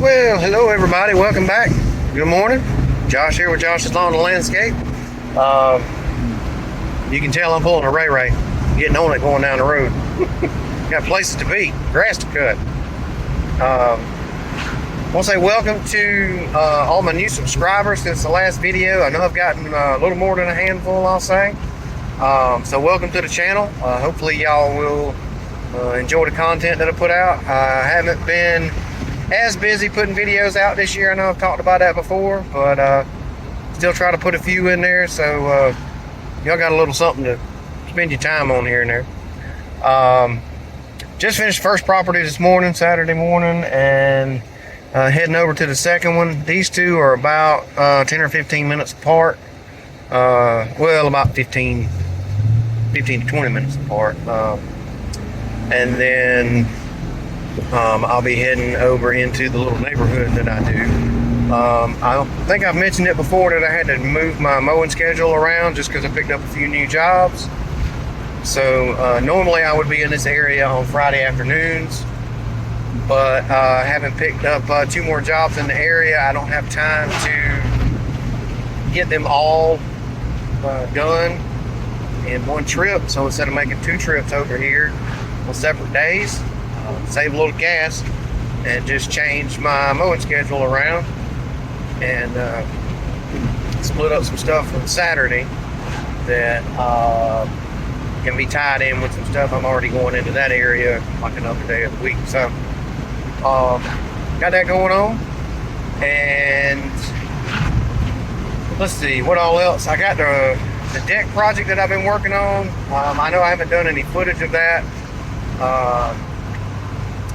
Well, hello everybody, welcome back. Good morning. Josh here with Josh's Lawn and Landscape. You can tell I'm pulling a ray-ray, getting on it going down the road. Got places to be, grass to cut. I want to say welcome to all my new subscribers since the last video. I know I've gotten a little more than a handful, I'll say. So welcome to the channel. Hopefully y'all will enjoy the content that I put out. I haven't been as busy putting videos out this year. I know I've talked about that before, but still try to put a few in there, so y'all got a little something to spend your time on here and there. Just finished first property this morning, Saturday morning, and heading over to the second one. These two are about 10 or 15 minutes apart. Well, about 15 to 20 minutes apart. And then I'll be heading over into the little neighborhood that I do. I think I've mentioned it before that I had to move my mowing schedule around just because I picked up a few new jobs. So normally I would be in this area on Friday afternoons, but having picked up 2 more jobs in the area, I don't have time to get them all done in one trip. So instead of making 2 trips over here on separate days, save a little gas and just change my mowing schedule around and split up some stuff from Saturday that can be tied in with some stuff I'm already going into that area like another day of the week. So got that going on. And let's see what all else I got. The deck project that I've been working on. I know I haven't done any footage of that,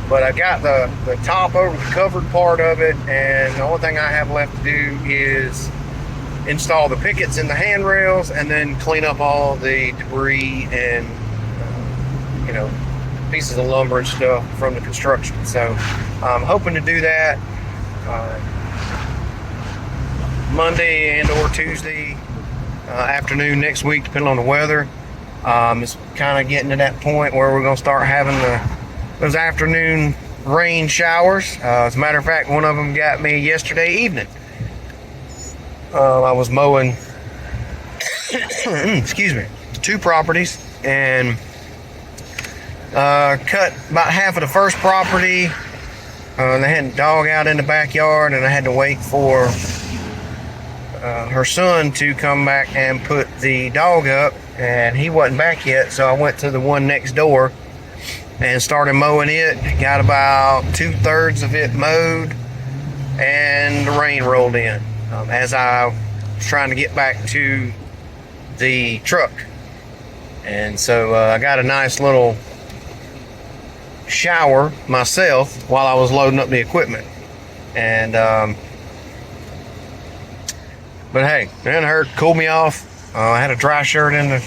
but I got the top over the covered part of it, and the only thing I have left to do is install the pickets in the handrails and then clean up all the debris and you know, pieces of lumber and stuff from the construction. So I'm hoping to do that Monday and or Tuesday afternoon next week, depending on the weather. It's kind of getting to that point where we're going to start having those afternoon rain showers. As a matter of fact, one of them got me yesterday evening. I was mowing excuse me, 2 properties, and cut about half of the first property. They had a dog out in the backyard, and I had to wait for her son to come back and put the dog up, and he wasn't back yet, so I went to the one next door and started mowing it. Got about 2/3 of it mowed, and the rain rolled in as I was trying to get back to the truck. And so I got a nice little shower myself while I was loading up the equipment. And but hey, it didn't hurt, cooled me off. I had a dry shirt in the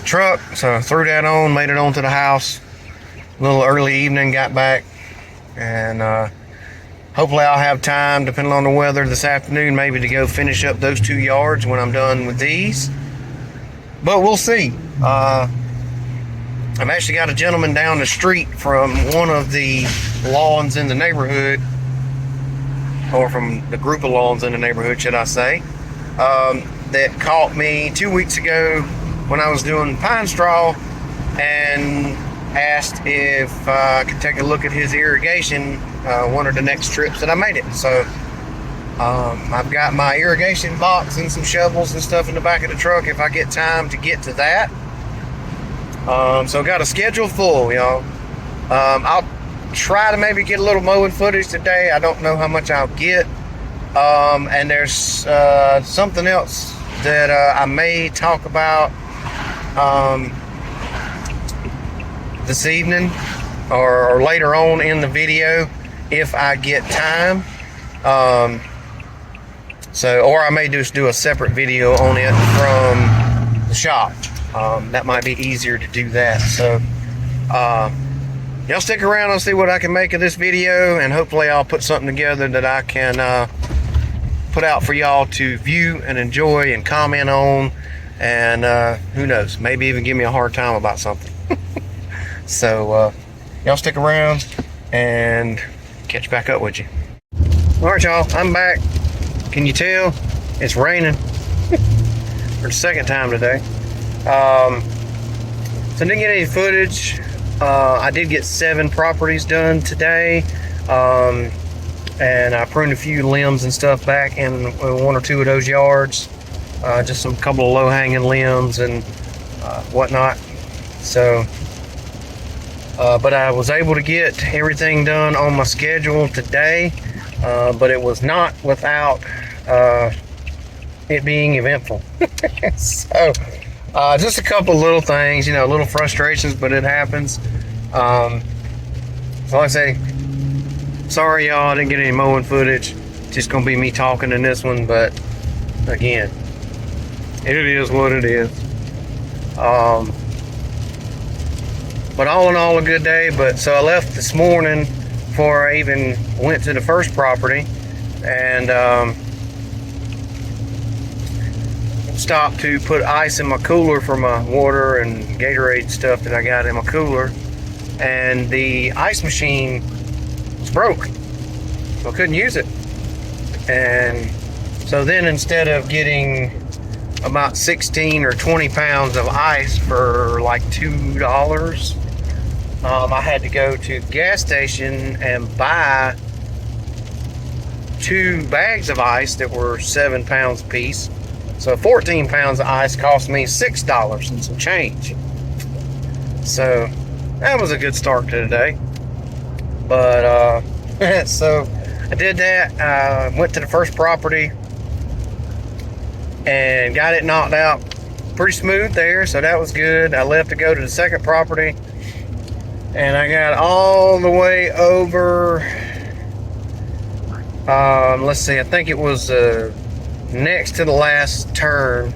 truck, so I threw that on, made it onto the house. A little early evening, got back, and hopefully I'll have time, depending on the weather, this afternoon maybe to go finish up those 2 yards when I'm done with these. But we'll see. I've actually got a gentleman down the street from one of the lawns in the neighborhood, or from the group of lawns in the neighborhood, should I say, that caught me 2 weeks ago when I was doing pine straw, and asked if I could take a look at his irrigation one of the next trips that I made it. So I've got my irrigation box and some shovels and stuff in the back of the truck if I get time to get to that. So got a schedule full, y'all. I'll try to maybe get a little mowing footage today. I don't know how much I'll get. And there's something else that I may talk about this evening or later on in the video if I get time. Or I may just do a separate video on it from the shop. That might be easier to do that. So y'all stick around and see what I can make of this video, and hopefully I'll put something together that I can put out for y'all to view and enjoy and comment on, and who knows, maybe even give me a hard time about something. So y'all stick around and catch back up with you. All right, y'all, I'm back. Can you tell? It's raining for the second time today. So I didn't get any footage. I did get 7 properties done today. And I pruned a few limbs and stuff back in 1 or 2 of those yards. Just some couple of low-hanging limbs and whatnot. So, but I was able to get everything done on my schedule today. But it was not without it being eventful. So, just a couple little things, little frustrations, but it happens. So like I say, sorry y'all, I didn't get any mowing footage. Just gonna be me talking in this one, but again, it is what it is. But all in all, a good day. But so I left this morning before I even went to the first property, and stopped to put ice in my cooler for my water and Gatorade stuff that I got in my cooler, and the ice machine was broke, so I couldn't use it. And so then instead of getting about 16 or 20 pounds of ice for like $2, I had to go to the gas station and buy 2 bags of ice that were 7 pounds a piece. So 14 pounds of ice cost me $6 and some change. So that was a good start to the day. But so I did that. Went to the first property and got it knocked out pretty smooth there, so that was good. I left to go to the second property, and I got all the way over, let's see, I think it was next to the last turn.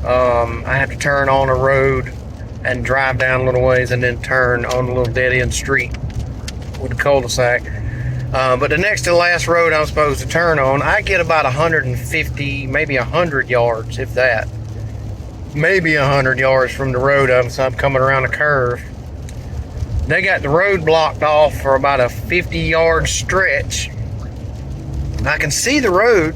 I have to turn on a road and drive down a little ways and then turn on a little dead-end street with a cul-de-sac. But the next to the last road I'm supposed to turn on, I get about 150, maybe 100 yards, if that. Maybe 100 yards from the road so I'm coming around a curve. They got the road blocked off for about a 50-yard stretch. I can see the road,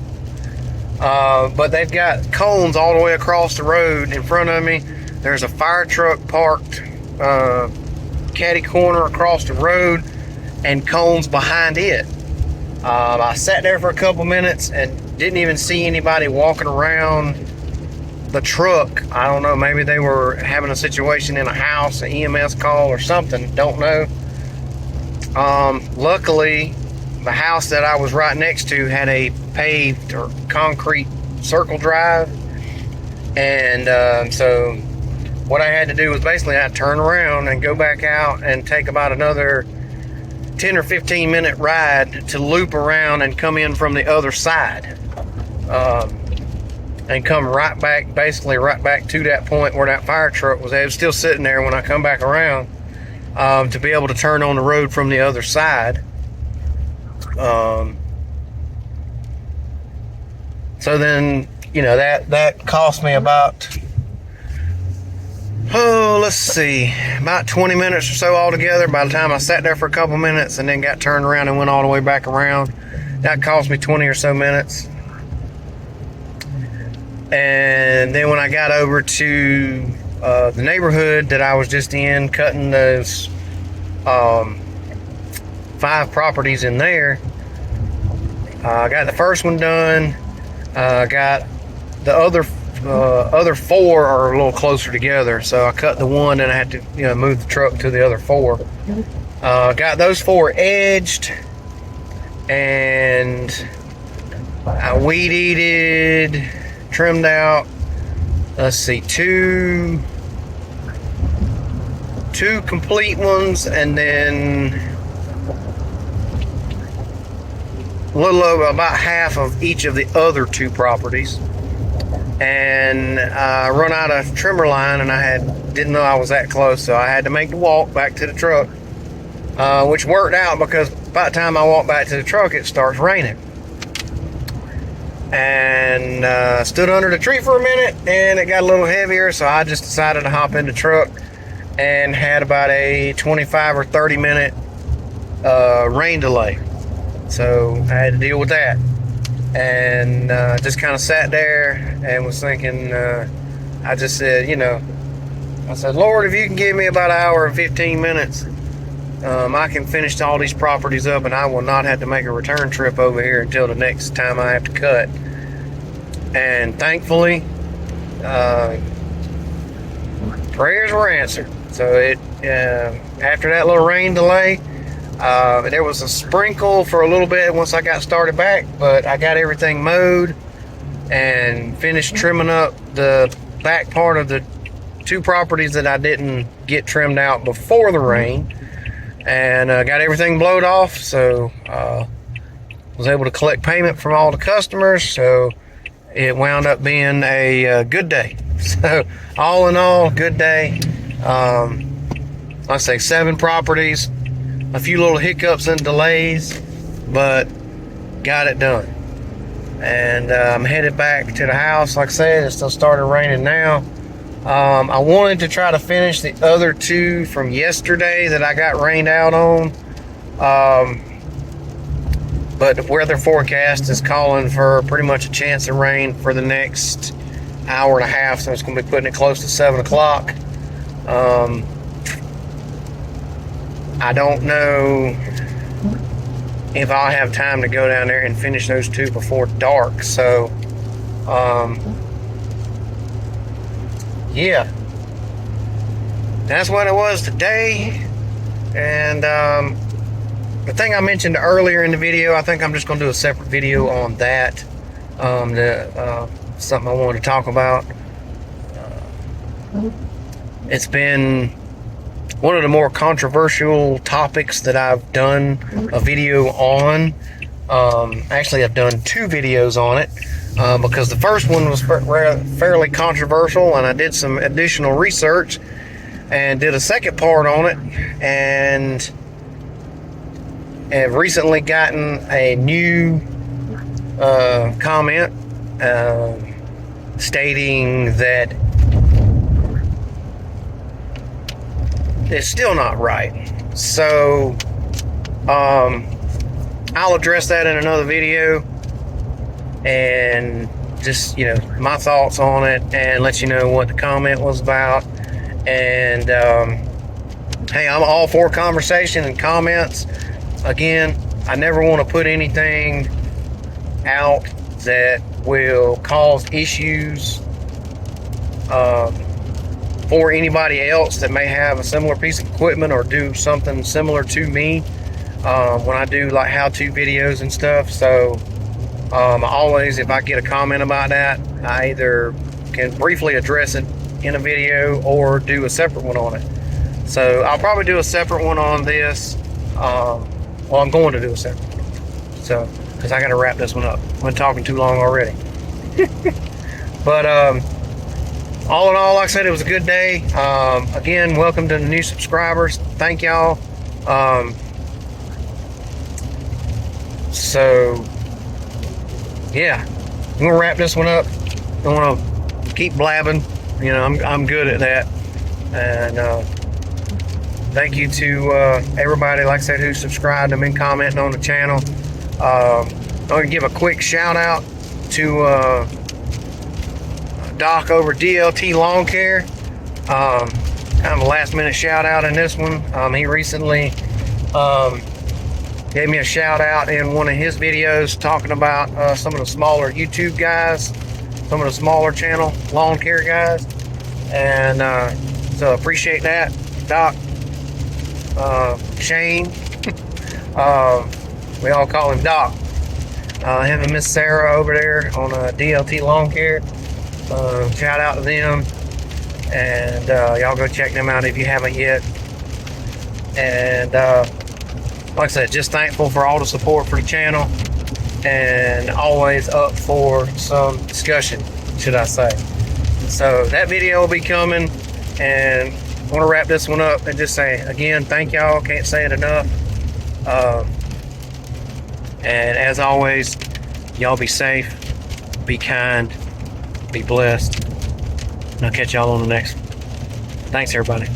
but they've got cones all the way across the road in front of me. There's a fire truck parked catty corner across the road, and cones behind it. I sat there for a couple minutes and didn't even see anybody walking around the truck. I don't know, maybe they were having a situation in a house, an EMS call or something, don't know. Luckily, the house that I was right next to had a paved or concrete circle drive, and so what I had to do was basically I had to turn around and go back out and take about another 10 or 15 minute ride to loop around and come in from the other side, and come right back, basically right back to that point where that fire truck was. It was still sitting there when I come back around, to be able to turn on the road from the other side. So then, that cost me about, let's see, about 20 minutes or so altogether. By the time I sat there for a couple minutes and then got turned around and went all the way back around, that cost me 20 or so minutes. And then when I got over to the neighborhood that I was just in, cutting those 5 properties in there, I got the first one done. Got the other 4 are a little closer together, so I cut the one and I had to move the truck to the other 4. Got those 4 edged, and I weed eated, trimmed out, let's see, 2 complete ones, and then a little over about half of each of the other 2 properties. And I run out of trimmer line, and I didn't know I was that close, so I had to make the walk back to the truck, which worked out because by the time I walked back to the truck, it starts raining. And stood under the tree for a minute, and it got a little heavier, so I just decided to hop in the truck and had about a 25 or 30 minute rain delay. So I had to deal with that, and just kind of sat there and was thinking. I just said, I said, Lord, if you can give me about an hour and 15 minutes, I can finish all these properties up, and I will not have to make a return trip over here until the next time I have to cut. And thankfully, prayers were answered. So after that little rain delay, there was a sprinkle for a little bit once I got started back, but I got everything mowed and finished trimming up the back part of the 2 properties that I didn't get trimmed out before the rain, and got everything blowed off. So was able to collect payment from all the customers, so it wound up being a good day. So all in all, good day. I say 7 properties, a few little hiccups and delays, but got it done. And I'm headed back to the house. Like I said, it still started raining now. I wanted to try to finish the other 2 from yesterday that I got rained out on, but the weather forecast is calling for pretty much a chance of rain for the next hour and a half, so it's going to be putting it close to 7 o'clock. I don't know if I'll have time to go down there and finish those 2 before dark. So yeah, that's what it was today. And the thing I mentioned earlier in the video, I think I'm just going to do a separate video on that. Something I wanted to talk about. It's been one of the more controversial topics that I've done a video on. Actually, I've done 2 videos on it, because the first one was fairly controversial, and I did some additional research and did a second part on it, and have recently gotten a new comment stating that it's still not right. So I'll address that in another video, and just my thoughts on it, and let you know what the comment was about. And hey, I'm all for conversation and comments. Again, I never want to put anything out that will cause issues for anybody else that may have a similar piece of equipment or do something similar to me when I do like how-to videos and stuff. So always, if I get a comment about that, I either can briefly address it in a video or do a separate one on it. So I'll probably do a separate one on this. Well, I'm going to do a separate one, so because I got to wrap this one up. I've been talking too long already. But all in all, like I said, it was a good day. Again, welcome to the new subscribers. Thank y'all. So yeah, I'm gonna wrap this one up. I don't want to keep blabbing. I'm good at that. And thank you to everybody, like I said, who subscribed and been commenting on the channel. I'm going to give a quick shout out to Doc over DLT Lawn Care. Kind of a last minute shout out in this one. He recently gave me a shout out in one of his videos talking about some of the smaller YouTube guys, some of the smaller channel lawn care guys. And so appreciate that, Doc. Shane, we all call him Doc. Him and Miss Sarah over there on DLT Lawn Care. Shout out to them, and y'all go check them out if you haven't yet. And like I said, just thankful for all the support for the channel, and always up for some discussion, should I say. So that video will be coming, and I want to wrap this one up and just say again, thank y'all. Can't say it enough. And as always, y'all be safe, be kind, be blessed, and I'll catch y'all on the next one. Thanks, everybody.